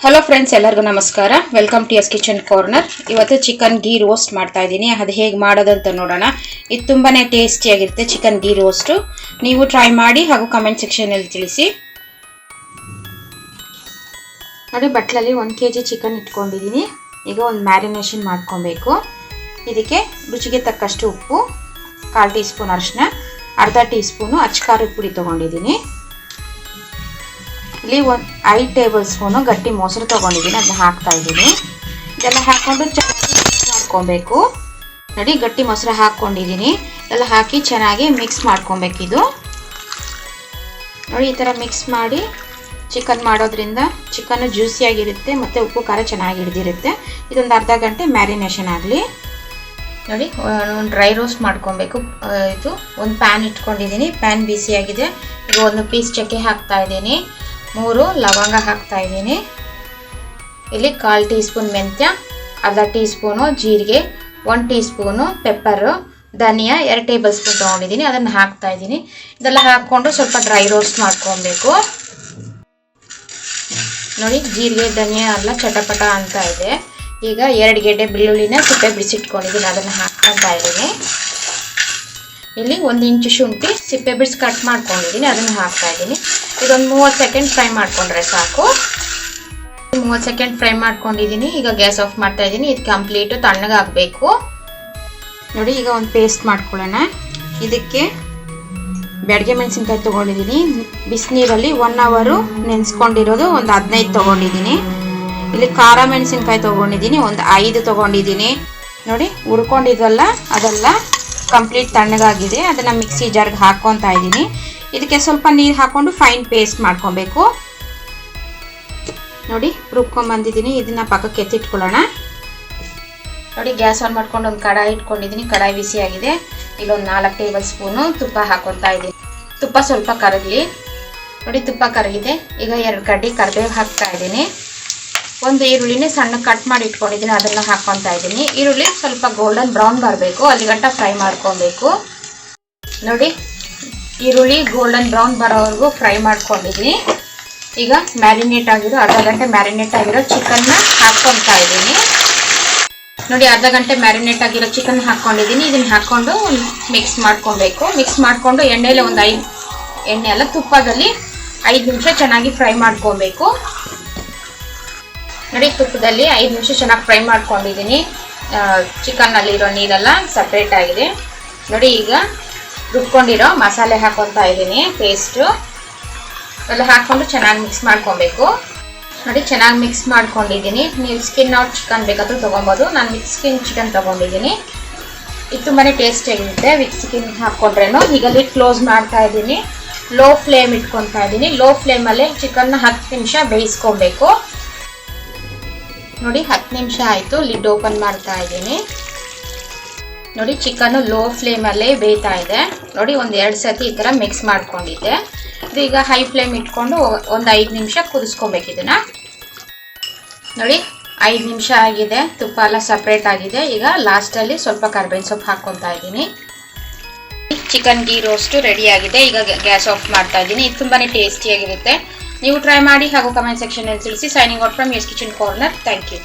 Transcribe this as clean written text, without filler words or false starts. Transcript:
Hello friends, ಎಲ್ಲರಿಗೂ ನಮಸ್ಕಾರ. Welcome to S kitchen corner. ಇವತ್ತು ಚಿಕನ್ ಗೀ ರೋಸ್ಟ್ ಮಾಡ್ತಾ ಇದ್ದೀನಿ. ಅದು ಹೇಗೆ ಮಾಡೋದಂತ ನೋಡೋಣ. ಇದು ತುಂಬಾ ಟೇಸ್ಟಿಯಾಗಿರುತ್ತೆ ಚಿಕನ್ ಗೀ ರೋಸ್ಟು. ನೀವು ಟ್ರೈ ಮಾಡಿ ಹಾಗೂ ಕಮೆಂಟ್ ಸೆಕ್ಷನಲ್ಲಿ ತಿಳಿಸಿ. ನೋಡಿ, ಬಟ್ಲಲ್ಲಿ 1 kg ಚಿಕನ್ ಇಟ್ಕೊಂಡಿದ್ದೀನಿ. ಈಗ ಒಂದು ಮ್ಯಾರಿನೇಷನ್ ಮಾಡ್ಕೊಬೇಕು. ಇದಕ್ಕೆ ರುಚಿಗೆ ತಕ್ಕಷ್ಟು ಉಪ್ಪು, 1/4 ಟೀ ಸ್ಪೂನ್ ಅರಿಶಿನ, ಅರ್ಧ ಟೀ ಸ್ಪೂನು ಅಚ್ಚಕಾರದ ಪುಡಿ ತೊಗೊಂಡಿದ್ದೀನಿ. ಇಲ್ಲಿ 5 ಟೇಬಲ್ ಸ್ಪೂನು ಗಟ್ಟಿ ಮೊಸರು ತೊಗೊಂಡಿದ್ದೀನಿ, ಅದನ್ನ ಹಾಕ್ತಾ ಇದ್ದೀನಿ. ಇದೆಲ್ಲ ಹಾಕ್ಕೊಂಡು ಚೆನ್ನಾಗಿ ಮಿಕ್ಸ್ ಮಾಡ್ಕೊಬೇಕು. ನೋಡಿ, ಗಟ್ಟಿ ಮೊಸರು ಹಾಕ್ಕೊಂಡಿದ್ದೀನಿ. ಎಲ್ಲ ಹಾಕಿ ಚೆನ್ನಾಗಿ ಮಿಕ್ಸ್ ಮಾಡ್ಕೊಬೇಕಿದು. ನೋಡಿ, ಈ ಥರ ಮಿಕ್ಸ್ ಮಾಡಿ ಚಿಕನ್ ಮಾಡೋದ್ರಿಂದ ಚಿಕನ್ ಜ್ಯೂಸಿಯಾಗಿರುತ್ತೆ ಮತ್ತು ಉಪ್ಪು ಖಾರ ಚೆನ್ನಾಗಿ ಹಿಡಿದಿರುತ್ತೆ. ಇದೊಂದು ಅರ್ಧ ಗಂಟೆ ಮ್ಯಾರಿನೇಷನ್ ಆಗಲಿ. ನೋಡಿ, ಒಂದು ಡ್ರೈ ರೋಸ್ಟ್ ಮಾಡ್ಕೊಬೇಕು. ಇದು ಒಂದು ಪ್ಯಾನ್ ಇಟ್ಕೊಂಡಿದ್ದೀನಿ. ಪ್ಯಾನ್ ಬಿಸಿಯಾಗಿದೆ. ಈಗ 1 ಪೀಸ್ ಚಕ್ಕೆ ಹಾಕ್ತಾ ಇದ್ದೀನಿ, 3 ಲವಂಗ ಹಾಕ್ತಾ ಇದ್ದೀನಿ. ಇಲ್ಲಿ 1/4 ಟೀ ಸ್ಪೂನ್ ಮೆಂತ್ಯ, ಅರ್ಧ ಟೀ ಸ್ಪೂನು ಜೀರಿಗೆ, 1 ಟೀ ಸ್ಪೂನು ಪೆಪ್ಪರು, ಧನಿಯಾ 2 ಟೇಬಲ್ ಸ್ಪೂನ್ ತೊಗೊಂಡಿದ್ದೀನಿ, ಅದನ್ನು ಹಾಕ್ತಾ ಇದ್ದೀನಿ. ಇದೆಲ್ಲ ಹಾಕ್ಕೊಂಡು ಸ್ವಲ್ಪ ಡ್ರೈ ರೋಸ್ಟ್ ಮಾಡ್ಕೊಬೇಕು. ನೋಡಿ, ಜೀರಿಗೆ ಧನಿಯಾ ಎಲ್ಲ ಚಟಪಟ ಅಂತ ಇದೆ. ಈಗ 2 ಗೆಡ್ಡೆ ಬೆಳ್ಳುಳ್ಳಿನ ಸಿಪ್ಪೆ ಬಿಡಿಸಿಟ್ಕೊಂಡಿದ್ದೀನಿ, ಅದನ್ನು ಹಾಕ್ಕೊತಾ ಇದ್ದೀನಿ. ಇಲ್ಲಿ 1 ಇಂಚು ಶುಂಠಿ ಸಿಪ್ಪೆ ಬಿಡಿಸಿ ಕಟ್ ಮಾಡ್ಕೊಂಡಿದ್ದೀನಿ, ಅದನ್ನು ಹಾಕ್ತಾ ಇದ್ದೀನಿ. ಇದೊಂದು 30 ಸೆಕೆಂಡ್ ಫ್ರೈ ಮಾಡ್ಕೊಂಡ್ರೆ ಸಾಕು. 30 ಸೆಕೆಂಡ್ ಫ್ರೈ ಮಾಡ್ಕೊಂಡಿದ್ದೀನಿ. ಈಗ ಗ್ಯಾಸ್ ಆಫ್ ಮಾಡ್ತಾ ಇದ್ದೀನಿ. ಇದು ಕಂಪ್ಲೀಟು ತಣ್ಣಗಾಗಬೇಕು. ನೋಡಿ, ಈಗ ಒಂದು ಪೇಸ್ಟ್ ಮಾಡ್ಕೊಳ್ಳೋಣ. ಇದಕ್ಕೆ ಬ್ಯಾಡಗೆ ಮೆಣಸಿನ್ಕಾಯಿ ತೊಗೊಂಡಿದ್ದೀನಿ. ಬಿಸಿನೀರಲ್ಲಿ 1 ಅವರ್ ನೆನೆಸ್ಕೊಂಡಿರೋದು ಒಂದು 15 ತೊಗೊಂಡಿದ್ದೀನಿ. ಇಲ್ಲಿ ಖಾರ ಮೆಣಸಿನ್ಕಾಯಿ ತೊಗೊಂಡಿದ್ದೀನಿ, ಒಂದು 5 ತೊಗೊಂಡಿದ್ದೀನಿ. ನೋಡಿ, ಹುರ್ಕೊಂಡಿದ್ವಲ್ಲ ಅದೆಲ್ಲ ಕಂಪ್ಲೀಟ್ ತಣ್ಣಗಾಗಿದೆ. ಅದನ್ನು ಮಿಕ್ಸಿ ಜಾರ್ಗೆ ಹಾಕ್ಕೊತಾ ಇದ್ದೀನಿ. ಇದಕ್ಕೆ ಸ್ವಲ್ಪ ನೀರು ಹಾಕ್ಕೊಂಡು ಫೈನ್ ಪೇಸ್ಟ್ ಮಾಡ್ಕೊಬೇಕು. ನೋಡಿ, ರುಬ್ಕೊಂಬಂದಿದ್ದೀನಿ. ಇದನ್ನು ಪಕ್ಕಕ್ಕೆ ಎತ್ತಿಟ್ಕೊಳ್ಳೋಣ. ನೋಡಿ, ಗ್ಯಾಸ್ ಆನ್ ಮಾಡ್ಕೊಂಡು ಒಂದು ಕಡಾಯಿ ಇಟ್ಕೊಂಡಿದ್ದೀನಿ. ಕಡಾಯಿ ಬಿಸಿಯಾಗಿದೆ. ಇಲ್ಲೊಂದು 4 ಟೇಬಲ್ ಸ್ಪೂನು ತುಪ್ಪ ಹಾಕ್ಕೊತಾ ಇದ್ದೀನಿ. ತುಪ್ಪ ಸ್ವಲ್ಪ ಕರಗಲಿ. ನೋಡಿ, ತುಪ್ಪ ಕರಗಿದೆ. ಈಗ 2 ಗಡ್ಡೆ ಕರಿಬೇವು ಹಾಕ್ತಾ ಇದ್ದೀನಿ. ಒಂದು ಈರುಳ್ಳಿನೇ ಸಣ್ಣ ಕಟ್ ಮಾಡಿ ಇಟ್ಕೊಂಡಿದ್ದೀನಿ, ಅದನ್ನು ಹಾಕ್ಕೊತಾ ಇದ್ದೀನಿ. ಈರುಳ್ಳಿ ಸ್ವಲ್ಪ ಗೋಲ್ಡನ್ ಬ್ರೌನ್ ಬರಬೇಕು, ಅಲ್ಲಿಗಂಟ ಫ್ರೈ ಮಾಡ್ಕೊಬೇಕು. ನೋಡಿ, ಈರುಳ್ಳಿ ಗೋಲ್ಡನ್ ಬ್ರೌನ್ ಬರೋವರೆಗೂ ಫ್ರೈ ಮಾಡ್ಕೊಂಡಿದ್ದೀನಿ. ಈಗ ಮ್ಯಾರಿನೇಟ್ ಆಗಿರೋ ಅರ್ಧ ಗಂಟೆ ಮ್ಯಾರಿನೇಟ್ ಆಗಿರೋ ಚಿಕನ್ನ ಹಾಕ್ಕೊತಾ ಇದ್ದೀನಿ. ನೋಡಿ, ಅರ್ಧ ಗಂಟೆ ಮ್ಯಾರಿನೇಟ್ ಆಗಿರೋ ಚಿಕನ್ ಹಾಕ್ಕೊಂಡಿದ್ದೀನಿ. ಇದನ್ನು ಹಾಕ್ಕೊಂಡು ಮಿಕ್ಸ್ ಮಾಡ್ಕೊಬೇಕು. ಮಿಕ್ಸ್ ಮಾಡಿಕೊಂಡು ಎಣ್ಣೆಯಲ್ಲಿ ಒಂದು 5 ಎಣ್ಣೆ ಅಲ್ಲ ತುಪ್ಪದಲ್ಲಿ 5 ನಿಮಿಷ ಚೆನ್ನಾಗಿ ಫ್ರೈ ಮಾಡ್ಕೊಬೇಕು. ನೋಡಿ, ತುಪ್ಪದಲ್ಲಿ 5 ನಿಮಿಷ ಚೆನ್ನಾಗಿ ಫ್ರೈ ಮಾಡ್ಕೊಂಡಿದ್ದೀನಿ. ಚಿಕನ್ನಲ್ಲಿರೋ ನೀರೆಲ್ಲ ಸಪ್ರೇಟ್ ಆಗಿದೆ. ನೋಡಿ, ಈಗ ರುಬ್ಕೊಂಡಿರೋ ಮಸಾಲೆ ಹಾಕ್ಕೊತಾ ಇದ್ದೀನಿ. ಪೇಸ್ಟು ಎಲ್ಲ ಹಾಕ್ಕೊಂಡು ಚೆನ್ನಾಗಿ ಮಿಕ್ಸ್ ಮಾಡ್ಕೊಬೇಕು. ನೋಡಿ, ಚೆನ್ನಾಗಿ ಮಿಕ್ಸ್ ಮಾಡ್ಕೊಂಡಿದ್ದೀನಿ. ನೀವು ಸ್ಕಿನ್ ಔಟ್ ಚಿಕನ್ ಬೇಕಾದರೂ ತೊಗೊಬೋದು. ನಾನು ವಿತ್ ಸ್ಕಿನ್ ಚಿಕನ್ ತೊಗೊಂಡಿದ್ದೀನಿ. ಇದು ತುಂಬಾ ಟೇಸ್ಟಿಯಾಗಿರುತ್ತೆ ವಿತ್ ಸ್ಕಿನ್ ಹಾಕ್ಕೊಂಡ್ರೇನು. ಈಗ ಲಿಡ್ ಕ್ಲೋಸ್ ಮಾಡ್ತಾ ಇದ್ದೀನಿ. ಲೋ ಫ್ಲೇಮ್ ಇಟ್ಕೊತಾ ಇದ್ದೀನಿ. ಲೋ ಫ್ಲೇಮಲ್ಲೇ ಚಿಕನ್ನ 10 ನಿಮಿಷ ಬೇಯಿಸ್ಕೊಬೇಕು. ನೋಡಿ, 10 ನಿಮಿಷ ಆಯಿತು. ಲಿಡ್ ಓಪನ್ ಮಾಡ್ತಾ ಇದ್ದೀನಿ. ನೋಡಿ, ಚಿಕನ್ನು ಲೋ ಫ್ಲೇಮಲ್ಲೇ ಬೇಯ್ತಾ ಇದೆ. ನೋಡಿ, ಒಂದು 2 ಸತಿ ಈ ಥರ ಮಿಕ್ಸ್ ಮಾಡ್ಕೊಂಡಿದ್ದೆ. ಇದು ಈಗ ಹೈ ಫ್ಲೇಮ್ ಇಟ್ಕೊಂಡು ಒಂದು 5 ನಿಮಿಷ ಕುದಿಸ್ಕೊಬೇಕು ಇದನ್ನು. ನೋಡಿ, 5 ನಿಮಿಷ ಆಗಿದೆ. ತುಪ್ಪ ಎಲ್ಲ ಸಪ್ರೇಟ್ ಆಗಿದೆ. ಈಗ ಲಾಸ್ಟಲ್ಲಿ ಸ್ವಲ್ಪ ಕರಿಬೇವಿನ ಸೊಪ್ಪು ಹಾಕ್ಕೊತಾ ಇದ್ದೀನಿ. ಚಿಕನ್ ಗೀ ರೋಸ್ಟು ರೆಡಿ ಆಗಿದೆ. ಈಗ ಗ್ಯಾಸ್ ಆಫ್ ಮಾಡ್ತಾ ಇದ್ದೀನಿ. ಇದು ತುಂಬಾ ಟೇಸ್ಟಿಯಾಗಿರುತ್ತೆ. ನೀವು ಟ್ರೈ ಮಾಡಿ ಹಾಗೂ ಕಮೆಂಟ್ ಸೆಕ್ಷನಲ್ಲಿ ತಿಳಿಸಿ. Signing out from S kitchen corner. Thank you.